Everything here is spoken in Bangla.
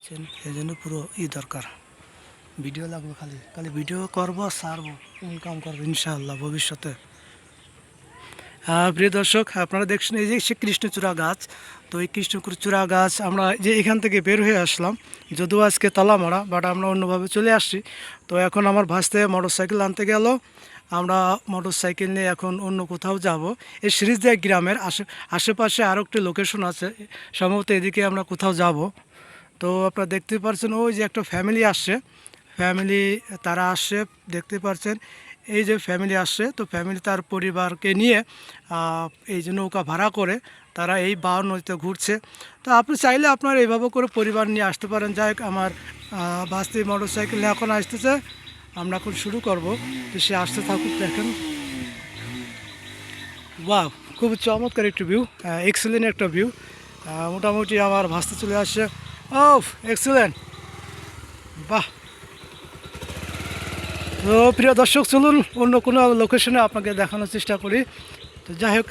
এই জন্য পুরো দরকার ভিডিও লাগবে, খালি খালি ভিডিও করবো সারবো, ইনকাম করবো ইনশাআল্লাহ ভবিষ্যতে। প্রিয় দর্শক, আপনারা দেখছেন এই যে কৃষ্ণচূড়া গাছ। তো এই কৃষ্ণচূড়া গাছ আমরা যে এখান থেকে বের হয়ে আসলাম, যদিও আজকে তালা মারা, বাট আমরা অন্যভাবে চলে আসছি। তো এখন আমার ভাসতে মোটরসাইকেল আনতে গেল, আমরা মোটরসাইকেল নিয়ে এখন অন্য কোথাও যাব। এই সিরিজদিয়া গ্রামের আশেপাশে আরও একটি লোকেশন আছে, সম্ভবত এদিকে আমরা কোথাও যাব। তো আপনারা দেখতে পাচ্ছেন ওই যে একটা ফ্যামিলি আসছে, ফ্যামিলি তারা আসছে দেখতে পাচ্ছেন, এই যে ফ্যামিলি আসছে। তো ফ্যামিলি তার পরিবারকে নিয়ে এই যে নৌকা ভাড়া করে তারা এই বাও নদীতে ঘুরছে। তো আপনি চাইলে আপনার এইভাবে করে পরিবার নিয়ে আসতে পারেন। যাই হোক, আমার বাস্তি মোটর সাইকেল নিয়ে এখন আসতেছে, আমরা এখন শুরু করব। তো সে আসতে থাকুক, দেখেন বাহ, খুব চমৎকার একটি ভিউ, এক্সেলেন্ট একটা ভিউ। মোটামুটি আমার ভাসতে চলে আসছে। ও এক্সেলেন্ট, বাহ। তো প্রিয় দর্শক, চলুন অন্য কোনো লোকেশনে আপনাকে দেখানোর চেষ্টা করি। তো যাই হোক,